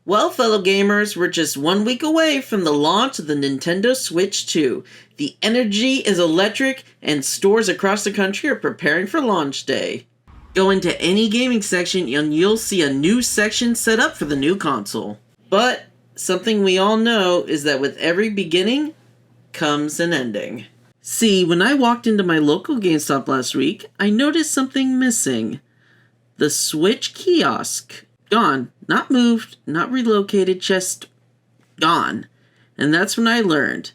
Well, fellow gamers, we're just 1 week away from the launch of the Nintendo Switch 2. The energy is electric, and stores across the country are preparing for launch day. Go into any gaming section and you'll see a new section set up for the new console. But something we all know is that with every beginning comes an ending. See, when I walked into my local GameStop last week, I noticed something missing. The Switch kiosk. Gone. Not moved, not relocated, just gone. And that's when I learned.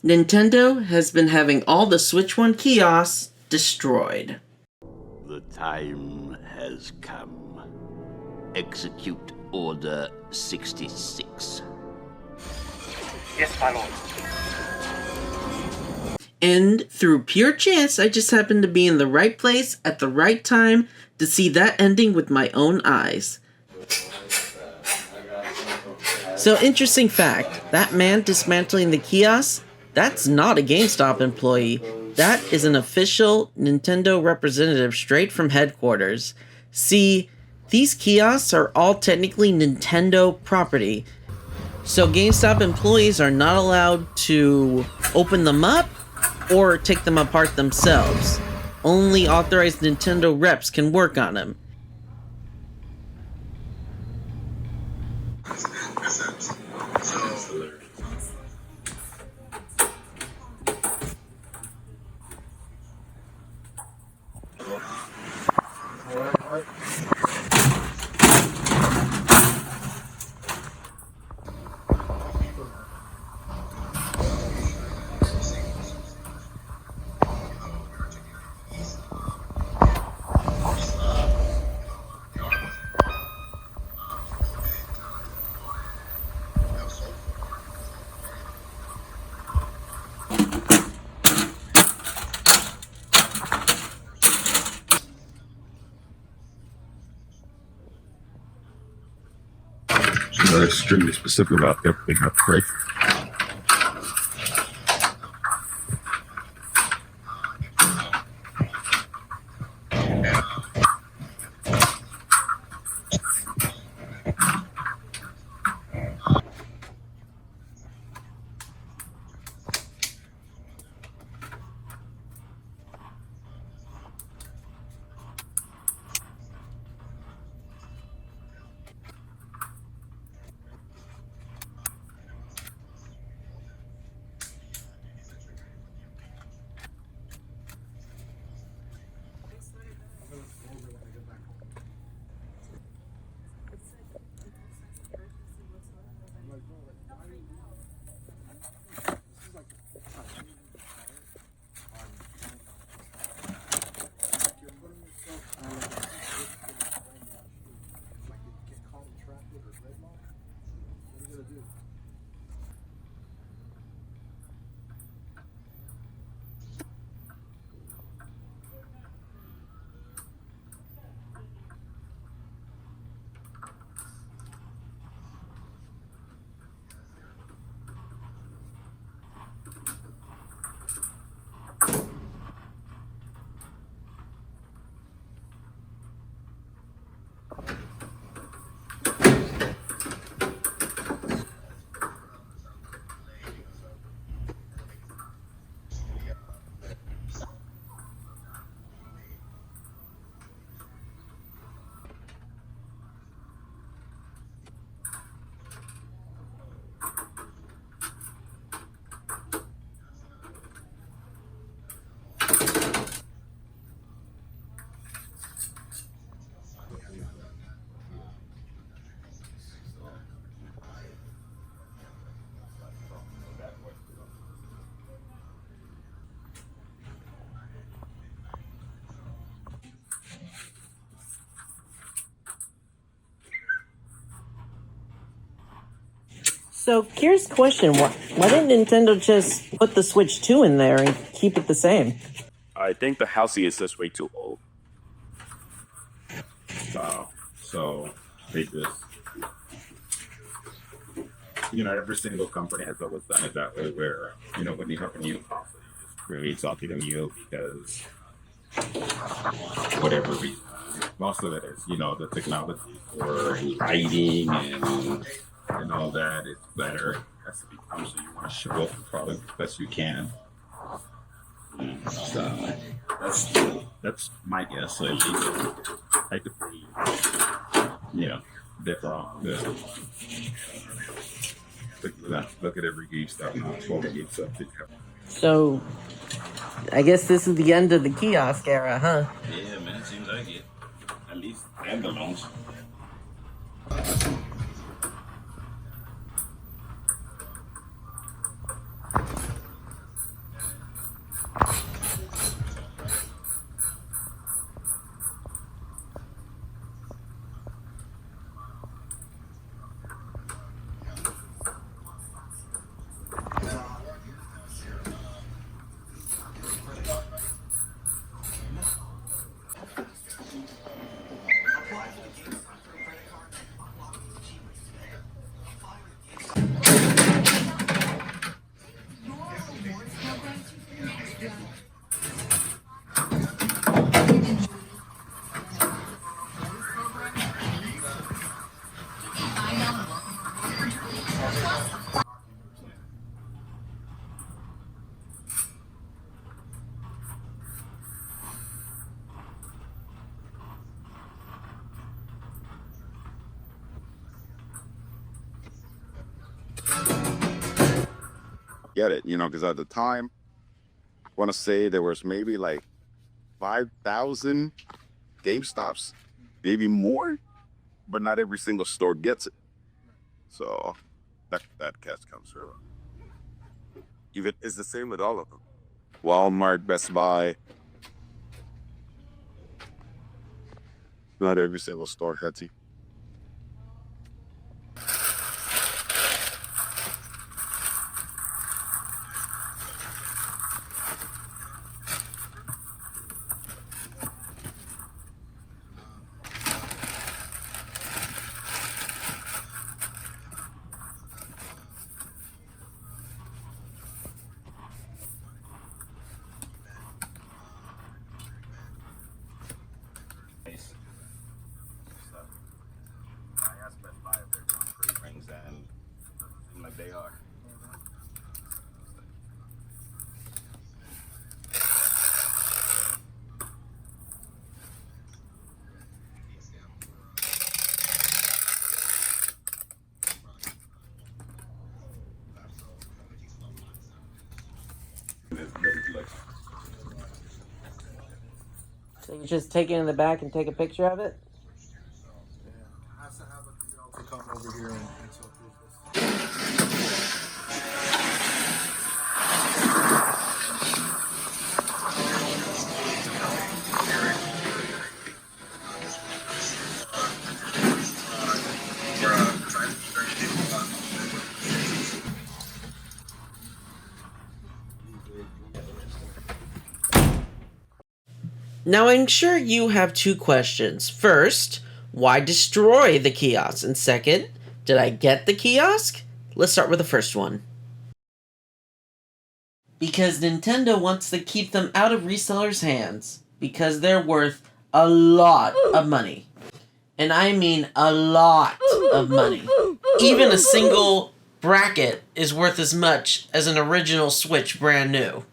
Nintendo has been having all the Switch 1 kiosks destroyed. The time has come. Execute Order 66. Yes, my lord. And through pure chance, I just happened to be in the right place at the right time to see that ending with my own eyes. So, interesting fact, that man dismantling the kiosk, that's not a GameStop employee. That is an official Nintendo representative straight from headquarters. See, these kiosks are all technically Nintendo property. So GameStop employees are not allowed to open them up or take them apart themselves. Only authorized Nintendo reps can work on them. They're extremely specific about everything I pray. So, curious question, why didn't Nintendo just put the Switch 2 in there and keep it the same? I think the housing is just way too old. So they just, every single company has always done it that way where, when you have a new console, you just create something new because whatever reason. Most of it is, the technology for lighting and and all that, it's better. It has to become so you want to show off the product the best you can. So that's my guess. So at least I could be, bit wrong. Look at every GameStop now. 12 GameStop that you have. So, I guess this is the end of the kiosk era, huh? Yeah, man, seems like it. At least standalones. Get it, because at the time, I want to say there was maybe like 5,000 GameStops, maybe more, but not every single store gets it. So that catch comes through. Even it's the same with all of them. Walmart, Best Buy. Not every single store gets it. I asked Best Buy if they're doing free rings, and seem like they are. So you just take it in the back and take a picture of it? I have to have a come over here and to approve this. Now, I'm sure you have two questions. First, why destroy the kiosk? And second, did I get the kiosk? Let's start with the first one. Because Nintendo wants to keep them out of resellers' hands. Because they're worth a lot of money. And I mean a lot of money. Even a single bracket is worth as much as an original Switch brand new.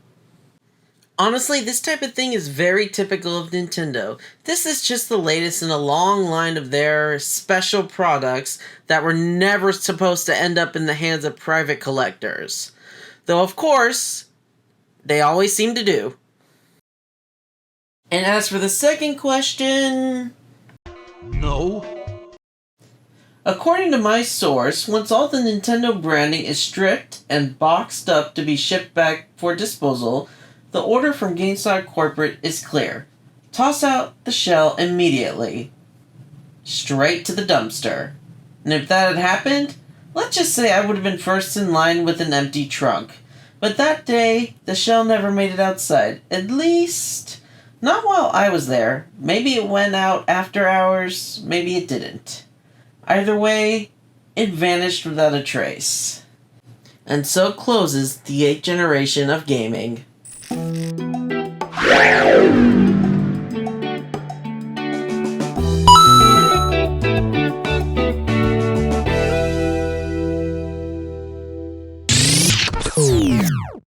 Honestly, this type of thing is very typical of Nintendo. This is just the latest in a long line of their special products that were never supposed to end up in the hands of private collectors. Though, of course, they always seem to do. And as for the second question... No. According to my source, once all the Nintendo branding is stripped and boxed up to be shipped back for disposal, the order from GameStop Corporate is clear. Toss out the shell immediately. Straight to the dumpster. And if that had happened, let's just say I would have been first in line with an empty trunk. But that day, the shell never made it outside. At least, not while I was there. Maybe it went out after hours, maybe it didn't. Either way, it vanished without a trace. And so closes the 8th generation of gaming.